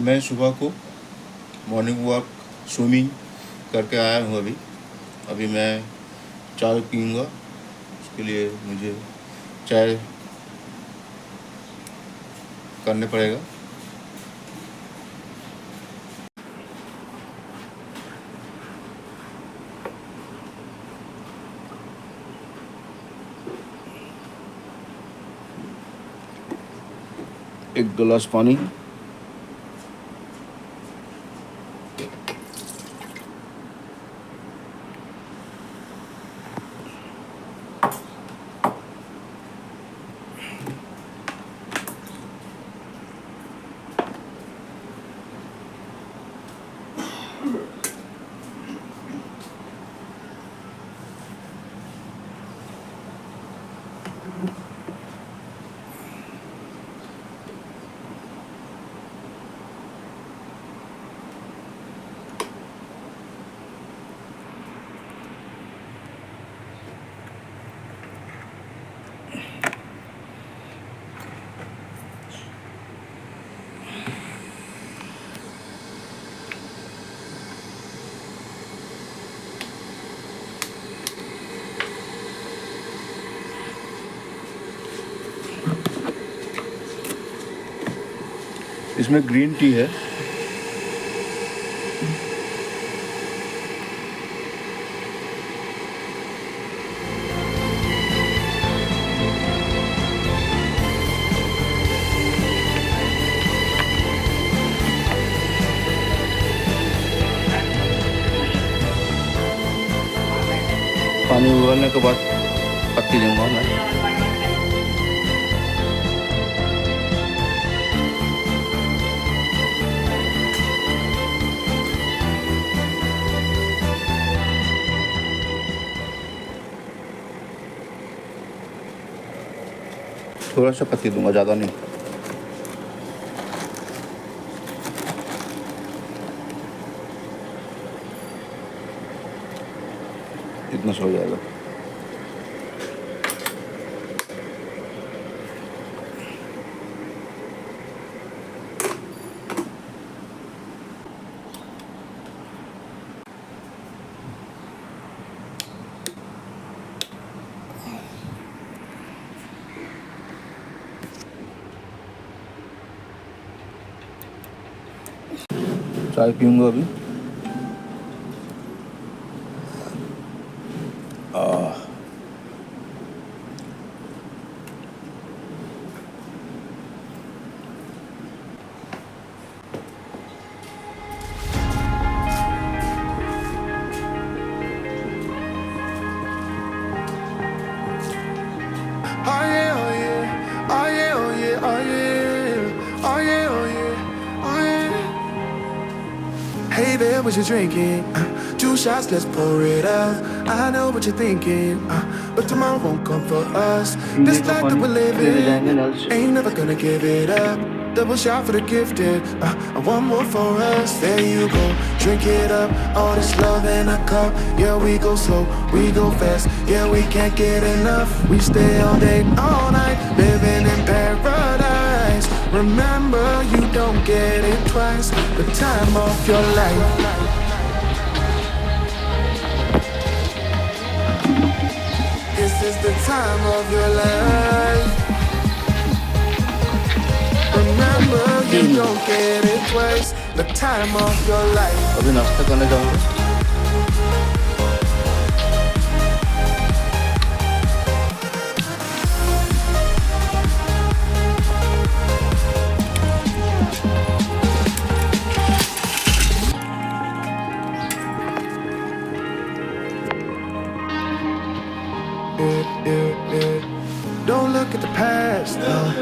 मैं सुबह को मॉर्निंग वॉक स्विमिंग करके आया हूँ। अभी मैं चाय पीऊँगा। उसके लिए मुझे चाय करने पड़ेगा। एक गिलास पानी, इसमें ग्रीन टी है। पानी उबलने के बाद पत्ती दूंगा मैं। थोड़ा सा पत्ती दूंगा, ज़्यादा नहीं। इतना से हो जाएगा। चाय पीऊँगा अभी। Hey there, what you drinking? 2 shots, let's pour it out. I know what you're thinking, but tomorrow won't come for us. This life that we're living, ain't never gonna give it up. Double shot for the gifted, and one more for us. There you go, drink it up. All this love in a cup. Yeah, we go slow, we go fast. Yeah, we can't get enough. We stay all day, all night, living in paradise. Remember, you don't get it twice. The time of your life. This is the time of your life. Remember, you don't get it twice. The time of your life. अभी नाश्ता करने जाऊँगा। Don't look at the past,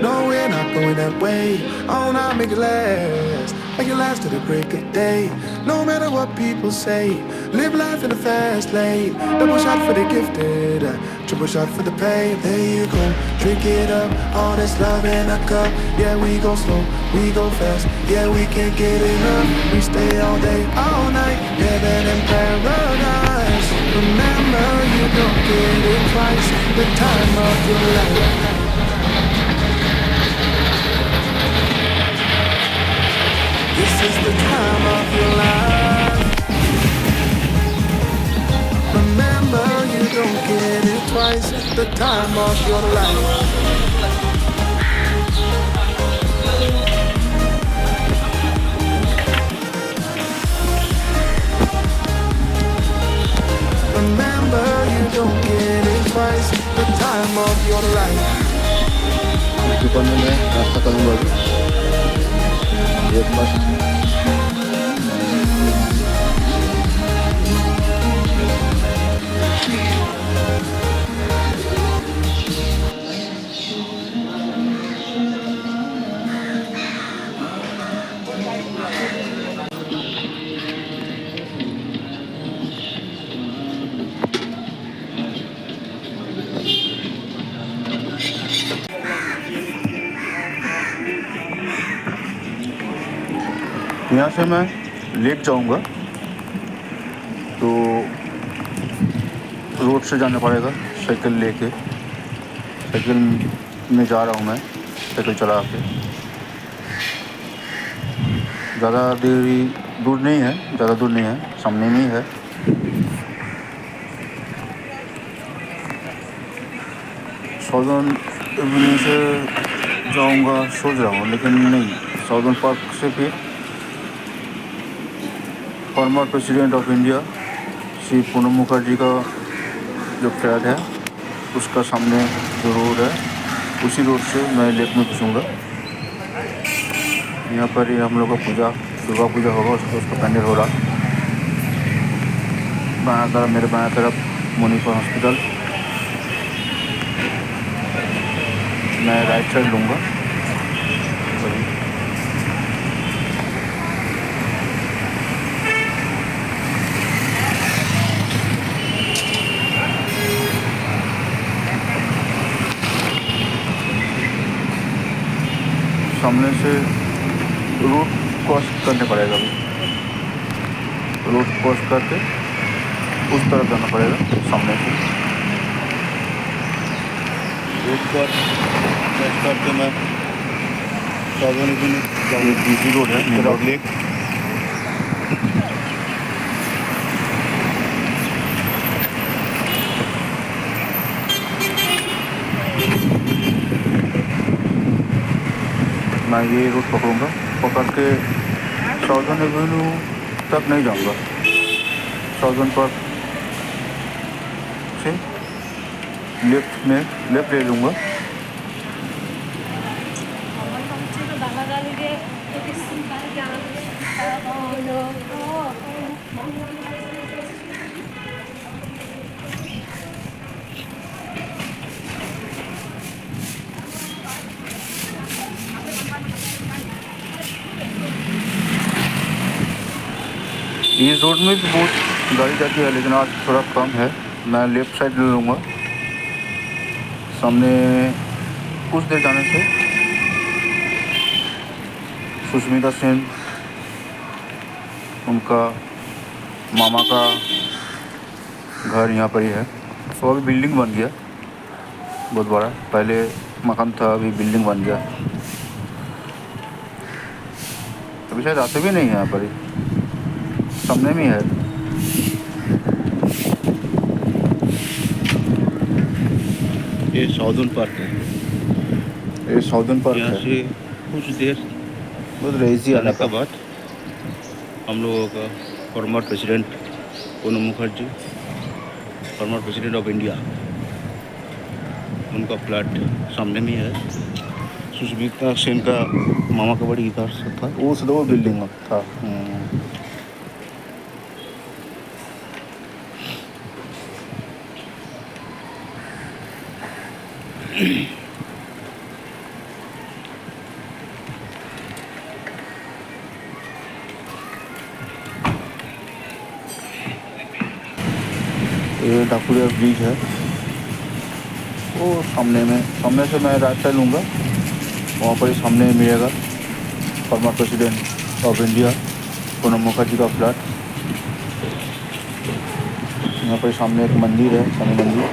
no, we're not going that way. Oh, now make it last, make it last to the break of day. No matter what people say, live life in the fast lane. Double shot for the gifted, triple shot for the pain. There you go, drink it up, all this love in a cup. Yeah, we go slow, we go fast. Yeah, we can't get enough. We stay all day, all night, living in paradise. Remember, you don't get it twice. The time of your life. This is the time of your life. Remember, you don't get it twice. The time of your life. Remember, you don't get it twice. The time of your life. दुकान में मैं नाश्ता करूँगा अभी breakfast. यहाँ से मैं lake जाऊँगा तो रोड से जाना पड़ेगा साइकिल लेके। साइकिल में जा रहा हूँ मैं, साइकिल चला के। ज़्यादा देरी दूर नहीं है, ज़्यादा दूर नहीं है, सामने में ही है। साउदर्न एवेन्यू से जाऊँगा सोच रहा हूँ, लेकिन नहीं, साउदर्न पार्क से फिर former president of India Shri Pranab Mukherjee का जो फ्लैट है उसका सामने जो रोड है उसी रोड से मैं लेक में घुसूँगा। यहाँ पर ही हम लोग का दुर्गा पूजा होगा, उसका पैंडल हो रहा। बायां तरफ, मेरे बायां तरफ मुनीपा हॉस्पिटल, मैं राइट साइड लूँगा। सामने से रोड क्रॉस करने पड़ेगा, अभी रोड क्रॉस करके उस तरफ जाना पड़ेगा सामने से। रोड पर क्रॉस करके मैं साउदर्न एवेन्यू बीसी रोड है, मेरा लेक। मैं ये रूट पकड़ूँगा, पकड़ के साउदर्न एवेन्यू तक नहीं जाऊँगा, साउदर्न पार्क से लेफ्ट ले लूँगा। इस रोड में भी बहुत गाड़ी जाती है, लेकिन आज थोड़ा कम है। मैं लेफ़्ट साइड ले लूँगा। सामने कुछ देर जाने से सुष्मिता सेन, उनका मामा का घर यहाँ पर ही है। तो अभी बिल्डिंग बन गया बहुत बड़ा, पहले मकान था, अभी बिल्डिंग बन गया। अभी शायद आते भी नहीं है यहाँ पर ही, सामने में है। ये साउदर्न पार्क है, ये साउदर्न पार्क है। से कुछ देर बहुत रईसी आने के बाद हम लोगों का former president Pranab Mukherjee, former president of India, उनका फ्लैट सामने में है। सुष्मिता सेन का मामा का बड़ी इधर से था, वो बिल्डिंग में था। ये ढाकुरिया ब्रिज है, वो सामने से मैं राइट साइड लूँगा, वहाँ पर ही सामने मिलेगा former president of India Pranab Mukherjee का फ्लैट। यहाँ पर सामने एक मंदिर है, शनि मंदिर।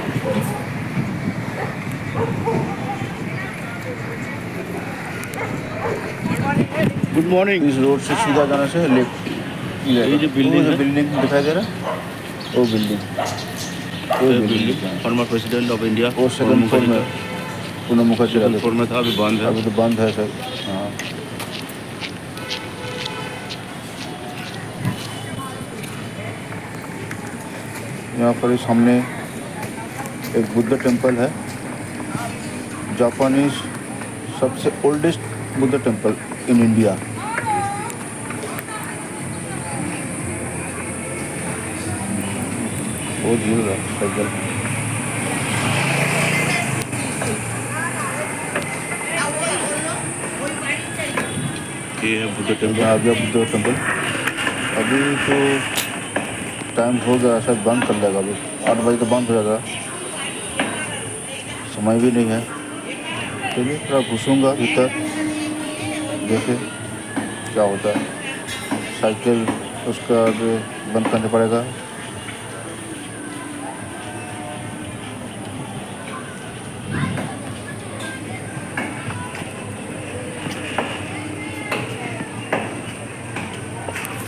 Good morning. इस रोड से सीधा जाने से लेफ्ट ये जो बिल्डिंग है, बिल्डिंग दिखाई दे रहा है, वो building building former president of India वो सेकंड फ्लोर में पुनः मुखर्जी सेकंड फ्लोर में था, अभी बंद है। अभी तो बंद है सर। हाँ, यहाँ पर सामने एक बुद्ध टेम्पल है, जापानीज सबसे oldest Buddha temple in India. बहुत भीड़ है साइकिल। ये है बुद्ध टेम्पल। आ गया बुद्ध टेम्पल। अभी तो टाइम हो गया, शायद बंद कर देगा। अभी 8 बजे तो बंद हो जाएगा, समय भी नहीं है। चलिए थोड़ा घुसूँगा भीतर, देखे क्या होता है। साइकिल उसका आगे बंद करना पड़ेगा।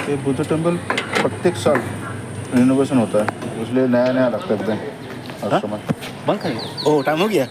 ये बुद्ध टेम्पल प्रत्येक साल रिनोवेशन होता है, इसलिए नया नया लगता है एकदम हर समय। बंद करेंगे। ओ टाइम हो गया।